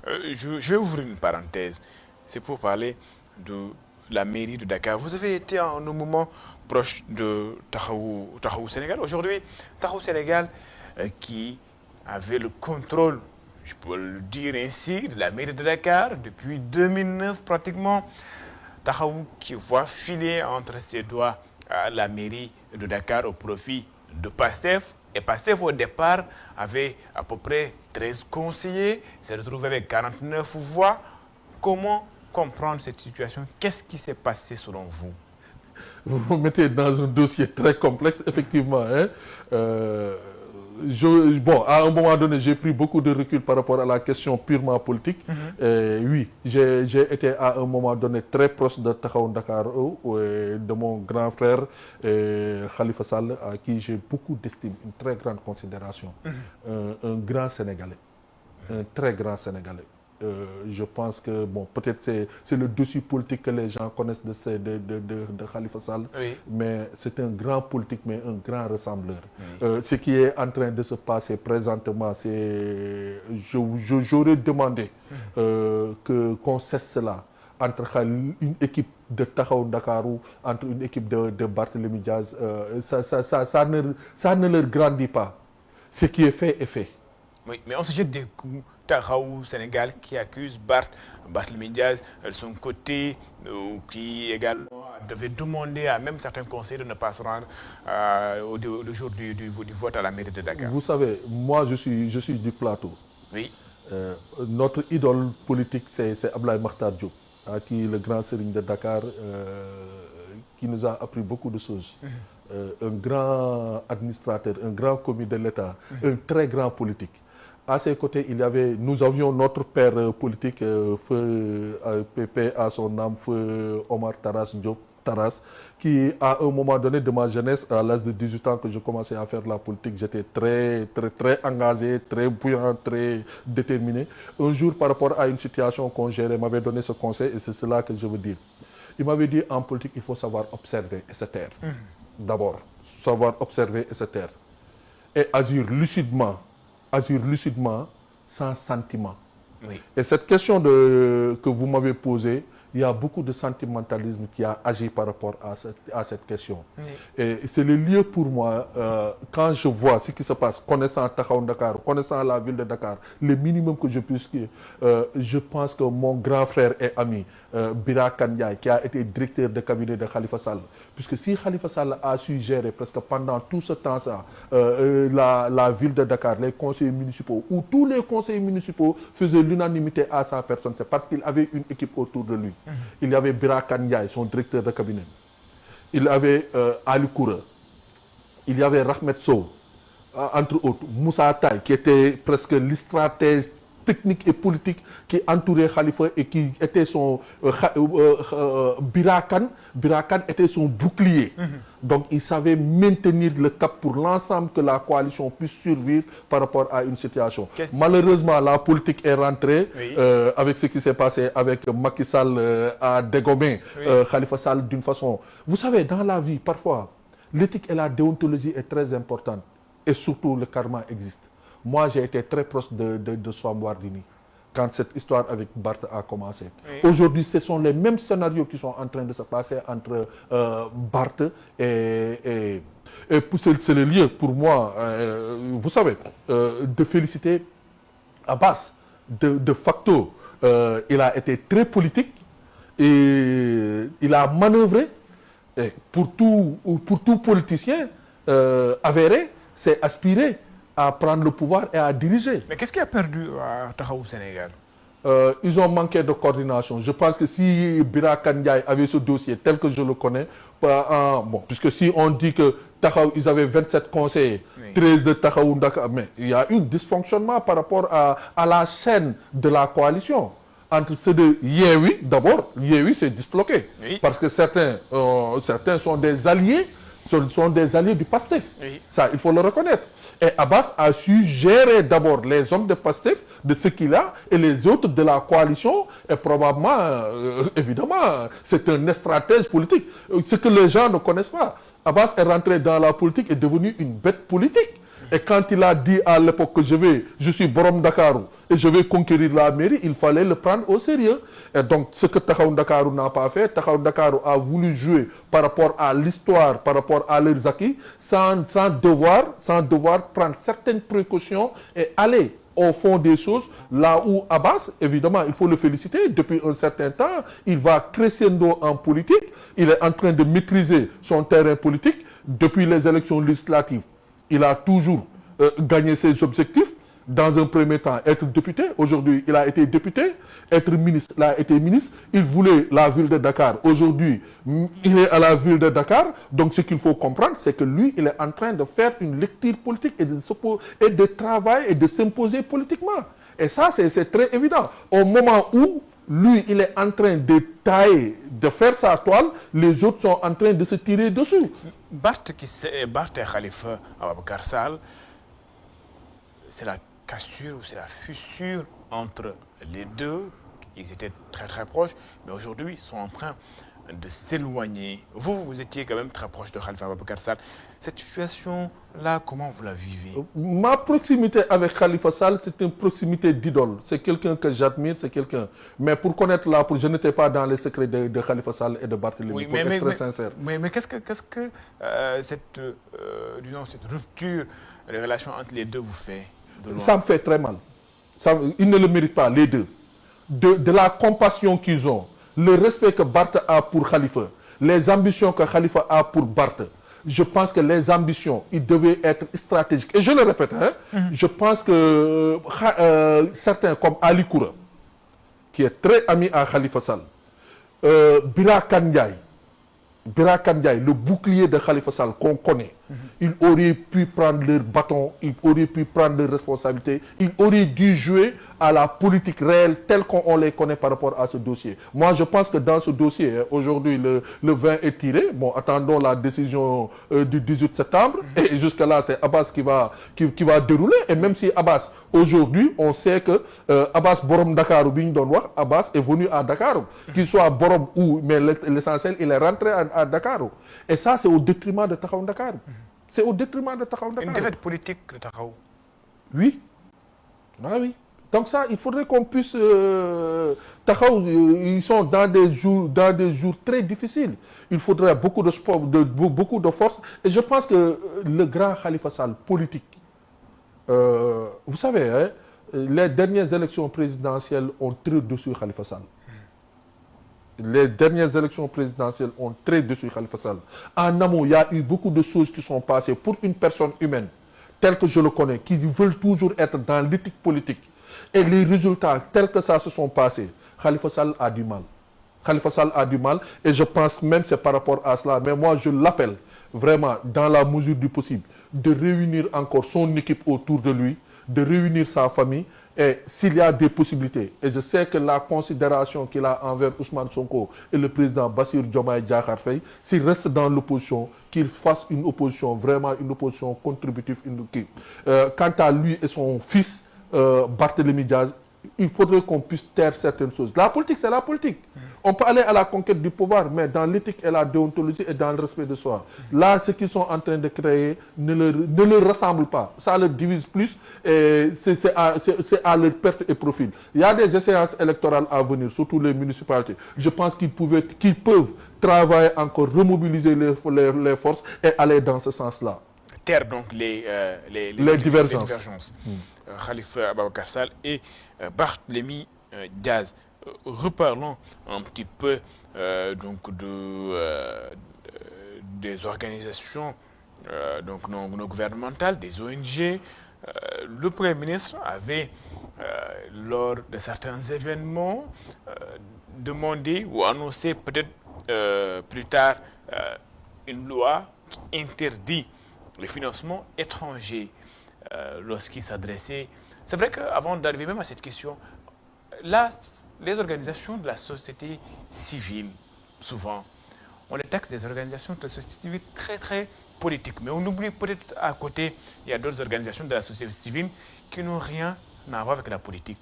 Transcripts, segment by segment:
Je vais ouvrir une parenthèse. C'est pour parler de la mairie de Dakar. Vous avez été en un moment proche de Tahaou Sénégal. Aujourd'hui, Tahaou Sénégal qui avait le contrôle, je peux le dire ainsi, de la mairie de Dakar depuis 2009 pratiquement. Tahaou qui voit filer entre ses doigts la mairie de Dakar au profit de PASTEF. Et PASTEF au départ avait à peu près 13 conseillers, s'est retrouvé avec 49 voix. Comment comprendre cette situation? Qu'est-ce qui s'est passé selon vous? Vous me mettez dans un dossier très complexe, effectivement. Hein. Bon, à un moment donné, j'ai pris beaucoup de recul par rapport à la question purement politique. Oui, j'ai été à un moment donné très proche de Tahaou Dakar, de mon grand frère Khalifa Sall, à qui j'ai beaucoup d'estime, une très grande considération. Un grand Sénégalais, un très grand Sénégalais. Je pense que, bon, peut-être c'est le dossier politique que les gens connaissent de Khalifa Sall, Oui. mais c'est un grand politique, mais un grand rassembleur. Ce qui est en train de se passer présentement, c'est... J'aurais demandé qu'on cesse cela entre une équipe de Tahaou Dakarou, entre une équipe de Barthélémy Diaz. Ça ne leur grandit pas. Ce qui est fait est fait. Oui, mais on se jette des coups. Tahaou Sénégal qui accuse Barthélémy Diaz de son côté, qui également devait demander à même certains conseillers de ne pas se rendre le jour du vote à la mairie de Dakar. Vous savez, moi je suis du plateau. Oui. Notre idole politique, c'est Ablaye Makhtar Diop, qui est le grand sérigne de Dakar, qui nous a appris beaucoup de choses. Un grand administrateur, un grand commis de l'État, un très grand politique. À ses côtés, nous avions notre père politique, feu Pépé à son âme, feu Omar Taras Diop, Taras, qui à un moment donné de ma jeunesse, à l'âge de 18 ans que je commençais à faire la politique, j'étais très engagé, très bouillant, très déterminé. Un jour, par rapport à une situation qu'on gérait, il m'avait donné ce conseil et c'est cela que je veux dire. Il m'avait dit, en politique, il faut savoir observer et se taire. D'abord, savoir observer et se taire. Et agir lucidement, sans sentiment. Oui. Et cette question que vous m'avez posée, il y a beaucoup de sentimentalisme qui a agi par rapport à cette question. Oui. Et c'est le lieu pour moi, quand je vois ce qui se passe, connaissant Tahaou Dakar, connaissant la ville de Dakar, le minimum que je puisse dire, je pense que mon grand frère et ami, Bira Kandiaï, qui a été directeur de cabinet de Khalifa Sall, puisque si Khalifa Sall a su gérer presque pendant tout ce temps-là, la ville de Dakar, les conseillers municipaux, où tous les conseillers municipaux faisaient l'unanimité à sa personne, c'est parce qu'il avait une équipe autour de lui. Il y avait Bira Kandiaï, son directeur de cabinet. Il y avait Ali Koura. Il y avait Rahmet Sow, entre autres. Moussa Taï, qui était presque le stratège technique et politique qui entourait Khalifa et qui était son... Birakan était son bouclier. Donc il savait maintenir le cap pour l'ensemble que la coalition puisse survivre par rapport à une situation. Malheureusement, la politique est rentrée avec ce qui s'est passé avec Macky Sall à dégommer Khalifa Sall d'une façon... Vous savez, dans la vie, parfois, l'éthique et la déontologie est très importante. Et surtout, le karma existe. Moi, j'ai été très proche de Soham Wardini quand cette histoire avec Barth a commencé. Oui. Aujourd'hui, ce sont les mêmes scénarios qui sont en train de se passer entre Barth et c'est le lieu pour moi, vous savez, de féliciter Abbas. De facto, il a été très politique et il a manœuvré. Et pour tout politicien avéré, c'est aspirer à prendre le pouvoir et à diriger. Mais qu'est-ce qui a perdu à Tahaou Sénégal? Ils ont manqué de coordination. Je pense que si Bira Kandiaï avait ce dossier tel que je le connais, puisque si on dit que Tahaou, ils avaient 27 conseillers, 13 de Tahaou Dakar, mais il y a eu un dysfonctionnement par rapport à la chaîne de la coalition. Entre ceux de Yéwi, d'abord, Yéwi s'est disloqué. Oui. Parce que certains sont des alliés, du PASTEF. Oui. Ça, il faut le reconnaître. Et Abbas a su gérer d'abord les hommes de PASTEF, de ce qu'il a, et les autres de la coalition. Et probablement, évidemment, c'est un stratège politique. Ce que les gens ne connaissent pas. Abbas est rentré dans la politique et est devenu une bête politique. Et quand il a dit à l'époque que je suis Borom Dakarou et je vais conquérir la mairie, il fallait le prendre au sérieux. Et donc, ce que Tahaou Dakarou n'a pas fait, Tahaou Dakarou a voulu jouer par rapport à l'histoire, par rapport à leurs acquis, sans devoir prendre certaines précautions et aller au fond des choses, là où Abbas, évidemment, il faut le féliciter, depuis un certain temps, il va crescendo en politique, il est en train de maîtriser son terrain politique. Depuis les élections législatives, il a toujours gagné ses objectifs. Dans un premier temps, être député. Aujourd'hui, il a été député. Être ministre, il a été ministre. Il voulait la ville de Dakar. Aujourd'hui, il est à la ville de Dakar. Donc, ce qu'il faut comprendre, c'est que lui, il est en train de faire une lecture politique et de travailler et de s'imposer politiquement. Et ça, c'est très évident. Au moment où lui, il est en train de tailler, de faire sa toile, les autres sont en train de se tirer dessus. Barth et Khalifa Ababacar Sall, c'est la cassure ou c'est la fissure entre les deux. Ils étaient très très proches, mais aujourd'hui ils sont en train de s'éloigner. Vous étiez quand même très proche de Khalifa Ababacar Sall. Cette situation-là, comment vous la vivez? Ma proximité avec Khalifa Sall, c'est une proximité d'idole. C'est quelqu'un que j'admire, c'est quelqu'un. Mais pour connaître je n'étais pas dans les secrets de Khalifa Sall et de Barthélémy, oui, pour être très sincère. Mais qu'est-ce que cette rupture de relation entre les deux vous fait? Ça me fait très mal. Ils ne le méritent pas, les deux. De la compassion qu'ils ont, le respect que Barth a pour Khalifa, les ambitions que Khalifa a pour Barth, je pense que les ambitions, ils devaient être stratégiques. Et je le répète, je pense que certains comme Ali Koura, qui est très ami à Khalifa Sall, Bira Kandiaye, le bouclier de Khalifa Sall qu'on connaît, ils auraient pu prendre leur bâton, ils auraient pu prendre leurs responsabilités, ils auraient dû jouer à la politique réelle telle qu'on les connaît par rapport à ce dossier. Moi, je pense que dans ce dossier, aujourd'hui, le vin est tiré. Bon, attendons la décision du 18 septembre. Et jusque-là, c'est Abbas qui va dérouler. Et même si Abbas, aujourd'hui, on sait que Abbas Borom Dakar, Abbas est venu à Dakar. Qu'il soit Borom ou, mais l'essentiel, il est rentré à Dakar. Et ça, c'est au détriment de Tahaou Dakar. C'est au détriment de Tahaou Dakar. Une défaite politique de Tahaou. Oui. Ah oui. Donc ça, il faudrait qu'on puisse... Tahaou, ils sont dans des jours très difficiles. Il faudrait beaucoup de sport, beaucoup de force. Et je pense que le grand Khalifa Sall politique, vous savez, hein, les dernières élections présidentielles ont tiré dessus Khalifa Sall. Les dernières élections présidentielles ont très dessus Khalifa Sall. En amont, il y a eu beaucoup de choses qui sont passées pour une personne humaine, telle que je le connais, qui veulent toujours être dans l'éthique politique. Et les résultats tels que ça se sont passés, Khalifa Sall a du mal. Khalifa Sall a du mal et je pense même que c'est par rapport à cela. Mais moi, je l'appelle vraiment, dans la mesure du possible, de réunir encore son équipe autour de lui, de réunir sa famille. Et s'il y a des possibilités, et je sais que la considération qu'il a envers Ousmane Sonko et le président Bassirou Diomaye Diakhar Faye, s'il reste dans l'opposition, qu'il fasse une opposition, vraiment une opposition contributive. Quant à lui et son fils, Barthélémy Diaz, il faudrait qu'on puisse taire certaines choses. La politique, c'est la politique. On peut aller à la conquête du pouvoir, mais dans l'éthique et la déontologie et dans le respect de soi. Là, ce qu'ils sont en train de créer ne leur ressemble pas. Ça leur divise plus et c'est à leur perte et profit. Il y a des échéances électorales à venir, surtout les municipalités. Je pense qu'ils peuvent travailler encore, remobiliser les forces et aller dans ce sens-là. Taire donc les divergences. Khalifa Ababacar Sall et Barthélémy Diaz. Reparlons un petit peu des organisations non gouvernementales, des ONG. Le Premier ministre avait, lors de certains événements, demandé ou annoncé peut-être plus tard une loi qui interdit le financement étranger lorsqu'il s'adressait. C'est vrai qu'avant d'arriver même à cette question, là, les organisations de la société civile, souvent, on les taxe des organisations de la société civile très très politiques. Mais on oublie peut-être à côté, il y a d'autres organisations de la société civile qui n'ont rien à voir avec la politique.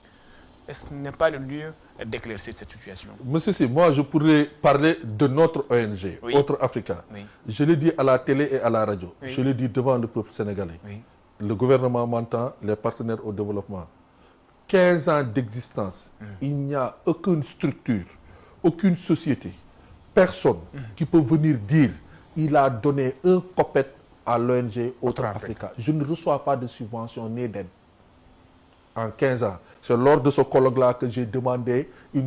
Est-ce que ce n'est pas le lieu d'éclaircir cette situation? Monsieur Si, moi je pourrais parler de notre ONG, oui. Autre Africa. Oui. Je l'ai dit à la télé et à la radio. Oui. Je l'ai dit devant le peuple sénégalais. Oui. le gouvernement m'entend, les partenaires au développement. 15 ans d'existence, il n'y a aucune structure, aucune société, personne qui peut venir dire il a donné un copec à l'ONG Outre-Africa. Je ne reçois pas de subvention ni d'aide en 15 ans. C'est lors de ce colloque-là que j'ai demandé une